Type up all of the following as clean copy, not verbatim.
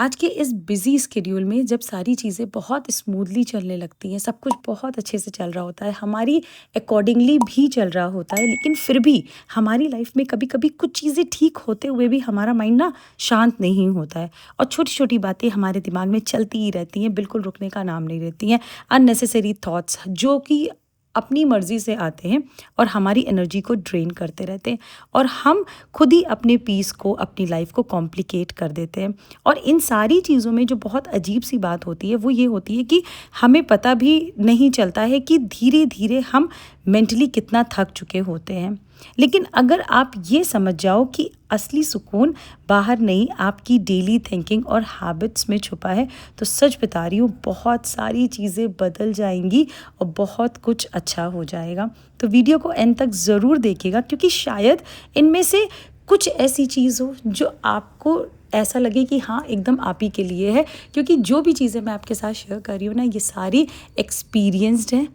आज के इस बिज़ी स्केड्यूल में जब सारी चीज़ें बहुत स्मूथली चलने लगती हैं, सब कुछ बहुत अच्छे से चल रहा होता है, हमारी अकॉर्डिंगली भी चल रहा होता है, लेकिन फिर भी हमारी लाइफ में कभी-कभी कुछ चीज़ें ठीक होते हुए भी हमारा माइंड ना शांत नहीं होता है और छोटी-छोटी बातें हमारे दिमाग में चलती ही रहती हैं, बिल्कुल रुकने का नाम नहीं लेती हैं। अननेसेसरी थॉट्स जो कि अपनी मर्ज़ी से आते हैं और हमारी एनर्जी को ड्रेन करते रहते हैं और हम खुद ही अपने पीस को, अपनी लाइफ को कॉम्प्लिकेट कर देते हैं। और इन सारी चीज़ों में जो बहुत अजीब-सी बात होती है, वो ये होती है कि हमें पता भी नहीं चलता है कि धीरे-धीरे हम मेंटली कितना थक चुके होते हैं। लेकिन अगर आप ये समझ जाओ कि असली सुकून बाहर नहीं, आपकी डेली थिंकिंग और हैबिट्स में छुपा है, तो सच बता रही हूँ, बहुत सारी चीज़ें बदल जाएँगी और बहुत कुछ अच्छा हो जाएगा। तो वीडियो को एंड तक ज़रूर देखिएगा, क्योंकि शायद इनमें से कुछ ऐसी चीज़ हो जो आपको ऐसा लगे कि हाँ, एकदम आप ही के लिए है। क्योंकि जो भी चीज़ें मैं आपके साथ शेयर कर रही हूँ ना, ये सारी एक्सपीरियंस्ड हैं,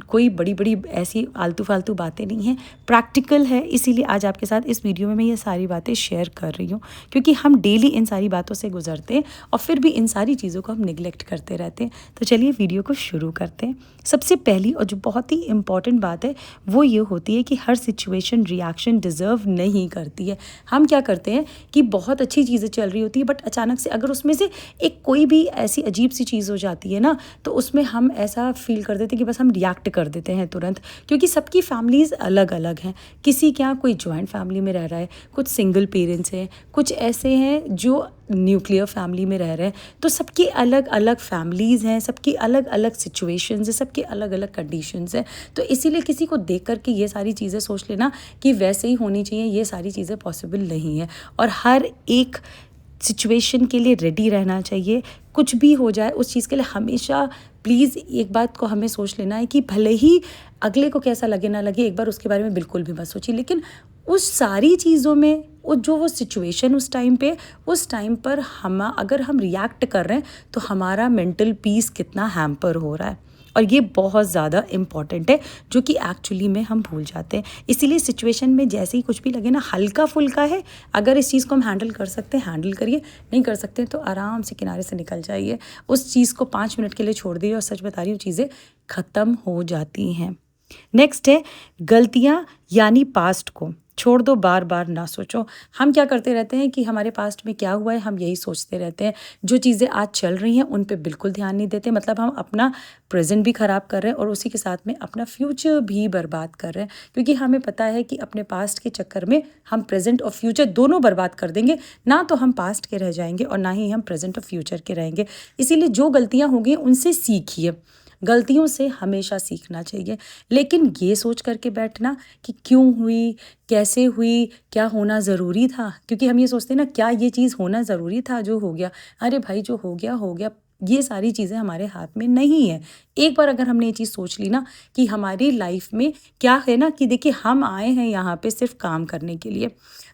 कोई बड़ी-बड़ी ऐसी आलतू-फालतू बातें नहीं हैं, प्रैक्टिकल है। इसीलिए आज आपके साथ इस वीडियो में मैं ये सारी बातें शेयर कर रही हूँ, क्योंकि हम डेली इन सारी बातों से गुज़रते हैं और फिर भी इन सारी चीज़ों को हम नेग्लेक्ट करते रहते हैं। तो चलिए वीडियो को शुरू करते हैं। सबसे पहली और जो बहुत ही इम्पॉर्टेंट बात है, वो ये होती है कि हर सिचुएशन रिएक्शन डिज़र्व नहीं करती है। हम क्या करते हैं कि बहुत अच्छी चीज़ें चल रही होती है, बट अचानक से अगर उसमें से एक कोई भी ऐसी अजीब सी चीज़ हो जाती है ना, तो उसमें हम ऐसा फील कर देते हैं कि बस हम रिएक्ट कर देते हैं तुरंत। क्योंकि सबकी फैमिलीज़ अलग-अलग हैं। किसी के यहाँ कोई जॉइंट फैमिली में रह रहा है, कुछ सिंगल पेरेंट्स हैं, कुछ ऐसे हैं जो न्यूक्लियर फैमिली में रह रहे हैं। तो सबकी अलग-अलग फैमिलीज़ हैं, सबकी अलग-अलग सिचुएशंस हैं, सबकी अलग-अलग कंडीशंस हैं। तो इसीलिए किसी को देख कर के ये सारी चीज़ें सोच लेना कि वैसे ही होनी चाहिए, ये सारी चीज़ें पॉसिबल नहीं है। और हर एक सिचुएशन के लिए रेडी रहना चाहिए। कुछ भी हो जाए उस चीज़ के लिए हमेशा प्लीज़ एक बात को हमें सोच लेना है कि भले ही अगले को कैसा लगे ना लगे, एक बार उसके बारे में बिल्कुल भी मत सोचिए। लेकिन उस सारी चीज़ों में वो सिचुएशन उस टाइम पर हम अगर हम रिएक्ट कर रहे हैं, तो हमारा मेंटल पीस कितना हैम्पर हो रहा है। और ये बहुत ज़्यादा इम्पॉर्टेंट है, जो कि एक्चुअली में हम भूल जाते हैं। इसीलिए सिचुएशन में जैसे ही कुछ भी लगे ना, हल्का-फुल्का है, अगर इस चीज़ को हम हैंडल कर सकते हैं, हैंडल करिए, नहीं कर सकते तो आराम से किनारे से निकल जाइए। उस चीज़ को 5 मिनट के लिए छोड़ दीजिए और सच बता रही हूँ, चीज़ें ख़त्म हो जाती हैं। नेक्स्ट है गलतियाँ, यानी पास्ट को छोड़ दो, बार-बार ना सोचो। हम क्या करते रहते हैं कि हमारे पास्ट में क्या हुआ है, हम यही सोचते रहते हैं। जो चीज़ें आज चल रही हैं, उन पे बिल्कुल ध्यान नहीं देते। मतलब हम अपना प्रेज़ेंट भी ख़राब कर रहे हैं और उसी के साथ में अपना फ्यूचर भी बर्बाद कर रहे हैं। क्योंकि हमें पता है कि अपने पास्ट के चक्कर में हम प्रेज़ेंट और फ्यूचर दोनों बर्बाद कर देंगे। ना तो हम पास्ट के रह जाएँगे और ना ही हम प्रेज़ेंट और फ्यूचर के रहेंगे। इसीलिए जो गलतियाँ हो गई, उनसे सीखिए। गलतियों से हमेशा सीखना चाहिए। लेकिन ये सोच कर के बैठना कि क्यों हुई, कैसे हुई, क्या होना ज़रूरी था? क्योंकि हम ये सोचते हैं ना, क्या ये चीज़ होना ज़रूरी था जो हो गया? अरे भाई, जो हो गया, हो गया। ये सारी चीज़ें हमारे हाथ में नहीं है। एक बार अगर हमने ये चीज़ सोच ली ना कि हमारी लाइफ़ में क्या है ना, कि देखिए हम आए हैं यहाँ पे सिर्फ़ काम करने के लिए।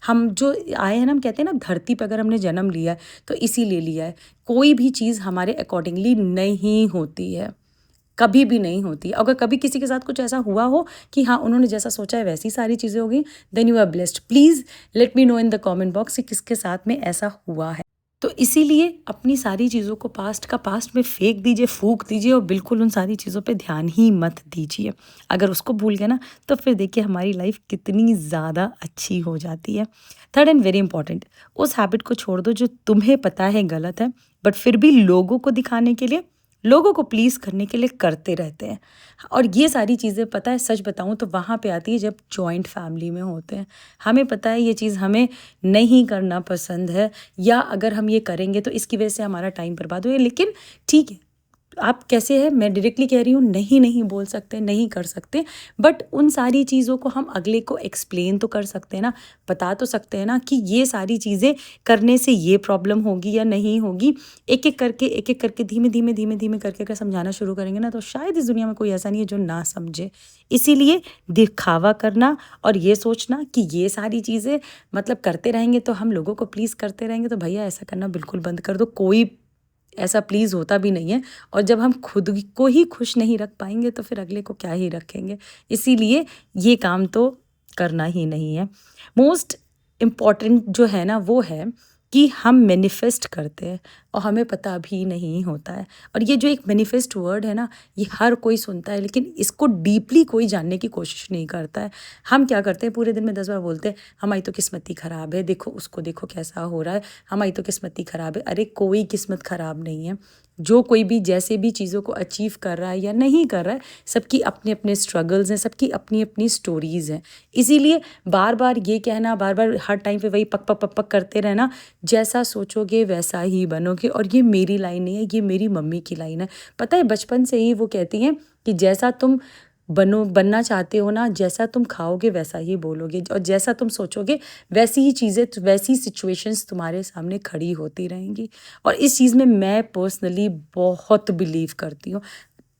हम जो आए हैं ना, हम कहते हैं ना, धरती पे अगर हमने जन्म लिया है, तो इसीलिए लिया है। कोई भी चीज़ हमारे अकॉर्डिंगली नहीं होती है। कभी भी नहीं होती। अगर कभी किसी के साथ कुछ ऐसा हुआ हो कि हाँ, उन्होंने जैसा सोचा है वैसी सारी चीज़ें हो गई, then you are blessed. Please let me know in the comment box कि किसके साथ में ऐसा हुआ है। तो इसीलिए अपनी सारी चीज़ों को पास्ट का पास्ट में फेंक दीजिए, फूँक दीजिए और बिल्कुल उन सारी चीज़ों पे ध्यान ही मत दीजिए। अगर उसको भूल गए ना, तो फिर देखिए हमारी लाइफ़ कितनी ज़्यादा अच्छी हो जाती है। थर्ड एंड वेरी इंपॉर्टेंट, उस हैबिट को छोड़ दो जो तुम्हें पता है गलत है, बट फिर भी लोगों को दिखाने के लिए, लोगों को प्लीज़ करने के लिए करते रहते हैं। और ये सारी चीज़ें, पता है सच बताऊँ तो वहाँ पे आती है जब जॉइंट फैमिली में होते हैं। हमें पता है ये चीज़ हमें नहीं करना पसंद है, या अगर हम ये करेंगे तो इसकी वजह से हमारा टाइम बर्बाद होगा। लेकिन ठीक है, आप कैसे हैं, मैं डायरेक्टली कह रही हूँ, नहीं बोल सकते, नहीं कर सकते, बट उन सारी चीज़ों को हम अगले को एक्सप्लेन तो कर सकते हैं ना, बता तो सकते हैं ना कि ये सारी चीज़ें करने से ये प्रॉब्लम होगी या नहीं होगी। एक-एक करके धीमे-धीमे करके अगर समझाना शुरू करेंगे ना, तो शायद इस दुनिया में कोई ऐसा नहीं है जो ना समझे। इसीलिए दिखावा करना और ये सोचना कि ये सारी चीज़ें मतलब करते रहेंगे तो हम लोगों को प्लीज़ करते रहेंगे, तो भैया ऐसा करना बिल्कुल बंद कर दो। कोई ऐसा प्लीज़ होता भी नहीं है, और जब हम खुद को ही खुश नहीं रख पाएँगे, तो फिर अगले को क्या ही रखेंगे। इसीलिए ये काम तो करना ही नहीं है। मोस्ट इम्पॉर्टेंट जो है ना, वो है कि हम मैनिफेस्ट करते हैं और हमें पता भी नहीं होता है। और ये जो एक मैनिफेस्ट वर्ड है ना, ये हर कोई सुनता है लेकिन इसको डीपली कोई जानने की कोशिश नहीं करता है। हम क्या करते हैं, पूरे दिन में 10 बार बोलते हैं हमारी तो किस्मत ही ख़राब है, देखो उसको देखो कैसा हो रहा है, हमारी तो किस्मत ही ख़राब है। अरे कोई किस्मत ख़राब नहीं है। जो कोई भी जैसे भी चीज़ों को अचीव कर रहा है या नहीं कर रहा है, सबकी अपने अपने स्ट्रगल्स हैं, सबकी अपनी अपनी स्टोरीज़ हैं। इसीलिए बार बार ये कहना, बार बार हर टाइम पे वही पक पक पक पक करते रहना, जैसा सोचोगे वैसा ही बनोगे। और ये मेरी लाइन नहीं है, ये मेरी मम्मी की लाइन है। पता है बचपन से ही वो कहती हैं कि जैसा तुम बनना चाहते हो ना, जैसा तुम खाओगे वैसा ही बोलोगे, और जैसा तुम सोचोगे वैसी ही चीज़ें, वैसी सिचुएशंस तुम्हारे सामने खड़ी होती रहेंगी। और इस चीज़ में मैं पर्सनली बहुत बिलीव करती हूँ।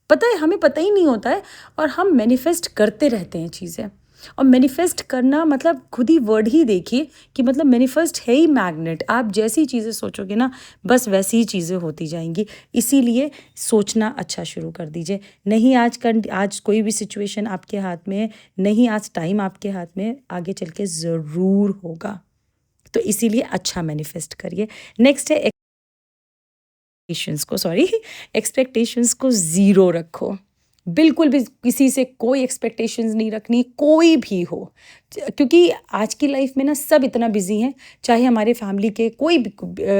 पता है हमें पता ही नहीं होता है और हम मैनिफेस्ट करते रहते हैं चीज़ें। और मैनिफेस्ट करना मतलब खुद ही वर्ड ही देखिए कि मतलब मैनिफेस्ट है ही मैग्नेट। आप जैसी चीज़ें सोचोगे ना, बस वैसी ही चीज़ें होती जाएंगी। इसीलिए सोचना अच्छा शुरू कर दीजिए। नहीं आज कोई भी सिचुएशन आपके हाथ में है, नहीं आज टाइम आपके हाथ में है, आगे चल के ज़रूर होगा। तो इसीलिए अच्छा मैनिफेस्ट करिए। नेक्स्ट है एक्सपेक्टेशंस को ज़ीरो रखो। बिल्कुल भी किसी से कोई एक्सपेक्टेशंस नहीं रखनी, कोई भी हो। क्योंकि आज की लाइफ में ना सब इतना बिजी हैं, चाहे हमारे फैमिली के कोई भी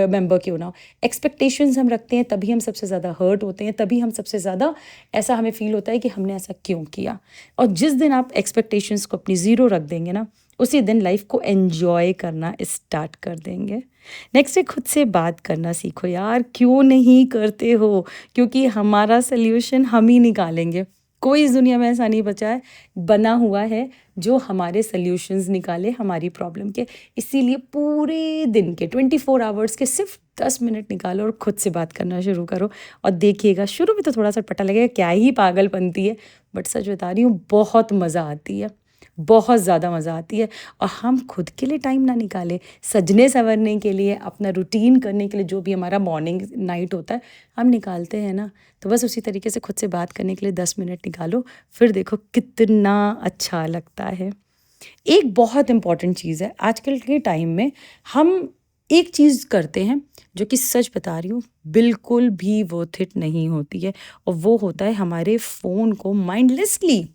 मेंबर क्यों ना हो। एक्सपेक्टेशंस हम रखते हैं तभी हम सबसे ज़्यादा हर्ट होते हैं, तभी हम सबसे ज़्यादा ऐसा हमें फील होता है कि हमने ऐसा क्यों किया। और जिस दिन आप एक्सपेक्टेशंस को अपनी ज़ीरो रख देंगे ना, उसी दिन लाइफ को एन्जॉय करना स्टार्ट कर देंगे। नेक्स्ट है खुद से बात करना सीखो। यार क्यों नहीं करते हो? क्योंकि हमारा सल्यूशन हम ही निकालेंगे। कोई इस दुनिया में ऐसा नहीं बना हुआ है जो हमारे सल्यूशंस निकाले हमारी प्रॉब्लम के। इसीलिए पूरे दिन के 24 आवर्स के सिर्फ 10 मिनट निकालो और खुद से बात करना शुरू करो। और देखिएगा शुरू में तो थोड़ा सा पता लगेगा क्या ही पागलपंती है, बट सच बता रही हूँ बहुत मज़ा आती है, बहुत ज़्यादा मज़ा आती है। और हम खुद के लिए टाइम ना निकालें, सजने संवरने के लिए, अपना रूटीन करने के लिए, जो भी हमारा मॉर्निंग नाइट होता है हम निकालते हैं ना, तो बस उसी तरीके से खुद से बात करने के लिए 10 मिनट निकालो, फिर देखो कितना अच्छा लगता है। एक बहुत इम्पॉर्टेंट चीज़ है आजकल के टाइम में, हम एक चीज़ करते हैं जो कि सच बता रही हूँ बिल्कुल भी वर्थ इट नहीं होती है, और वो होता है हमारे फ़ोन को माइंडलेसली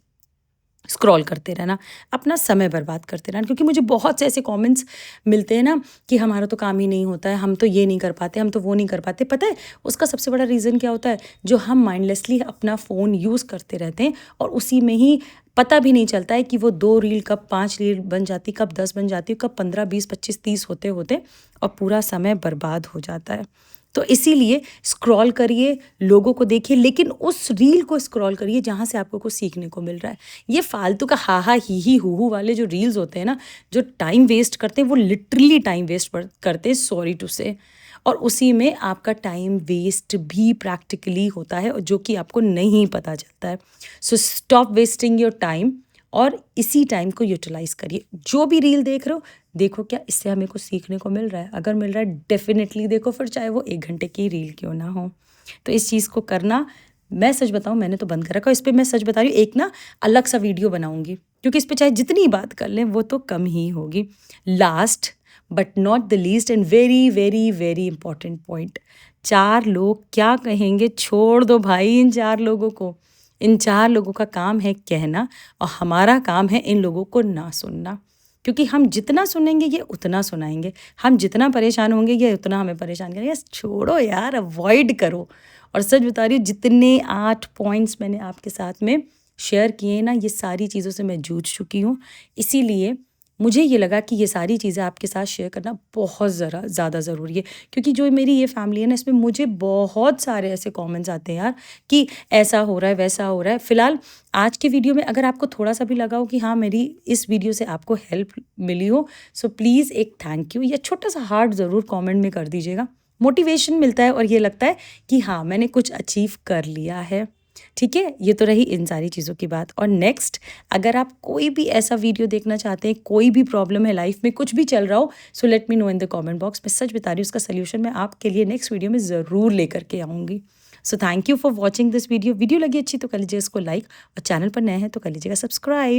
स्क्रॉल करते रहना, अपना समय बर्बाद करते रहना। क्योंकि मुझे बहुत से ऐसे कमेंट्स मिलते हैं ना कि हमारा तो काम ही नहीं होता है, हम तो ये नहीं कर पाते, हम तो वो नहीं कर पाते। पता है उसका सबसे बड़ा रीज़न क्या होता है? जो हम माइंडलेसली अपना फ़ोन यूज़ करते रहते हैं और उसी में ही पता भी नहीं चलता है कि वो 2 रील कब 5 रील बन जाती, कब 10 बन जाती, कब 15, 20, 25, 30 होते होते और पूरा समय बर्बाद हो जाता है। तो इसीलिए स्क्रॉल करिए, लोगों को देखिए, लेकिन उस रील को स्क्रॉल करिए जहाँ से आपको कुछ सीखने को मिल रहा है। ये फालतू का हा हा ही हू वाले जो रील्स होते हैं ना, जो टाइम वेस्ट करते हैं, वो लिटरली टाइम वेस्ट करते हैं, सॉरी टू से। और उसी में आपका टाइम वेस्ट भी प्रैक्टिकली होता है, और जो कि आपको नहीं पता चलता है। So stop wasting your time और इसी टाइम को यूटिलाइज़ करिए। जो भी रील देख रहे हो, देखो क्या इससे हमें कुछ सीखने को मिल रहा है। अगर मिल रहा है डेफिनेटली देखो, फिर चाहे वो 1 घंटे की रील क्यों ना हो। तो इस चीज़ को करना, मैं सच बताऊँ मैंने तो बंद कर रखा है। इस पे मैं सच बता रही हूँ, एक ना अलग सा वीडियो बनाऊँगी, क्योंकि इस पे चाहे जितनी बात कर लें वो तो कम ही होगी। Last but not the least and very very very important point, 4 लोग क्या कहेंगे छोड़ दो भाई इन 4 लोगों को। इन 4 लोगों का काम है कहना, और हमारा काम है इन लोगों को ना सुनना। क्योंकि हम जितना सुनेंगे ये उतना सुनाएंगे, हम जितना परेशान होंगे ये उतना हमें परेशान करेंगे। छोड़ो यार, अवॉइड करो। और सच बता रही हूँ, जितने 8 पॉइंट्स मैंने आपके साथ में शेयर किए ना, ये सारी चीज़ों से मैं जूझ चुकी हूँ। इसीलिए मुझे ये लगा कि ये सारी चीज़ें आपके साथ शेयर करना बहुत ज़्यादा ज़रूरी है। क्योंकि जो मेरी ये फैमिली है ना, इसमें मुझे बहुत सारे ऐसे कमेंट्स आते हैं यार कि ऐसा हो रहा है, वैसा हो रहा है। फ़िलहाल आज के वीडियो में अगर आपको थोड़ा-सा भी लगा हो कि हाँ, मेरी इस वीडियो से आपको हेल्प मिली हो, सो प्लीज़ एक थैंक यू या छोटा-सा हार्ट ज़रूर कमेंट में कर दीजिएगा। मोटिवेशन मिलता है और ये लगता है कि हाँ, मैंने कुछ अचीव कर लिया है। ठीक है, ये तो रही इन सारी चीज़ों की बात। और नेक्स्ट, अगर आप कोई भी ऐसा वीडियो देखना चाहते हैं, कोई भी प्रॉब्लम है लाइफ में, कुछ भी चल रहा हो, so let me know in the comment box. मैं सच बता रही हूँ, उसका सल्यूशन मैं आपके लिए नेक्स्ट वीडियो में ज़रूर लेकर के आऊँगी। So thank you for watching this video. Video लगी अच्छी तो कर लीजिए इसको लाइक, और चैनल पर नए हैं तो कर लीजिएगा सब्सक्राइब।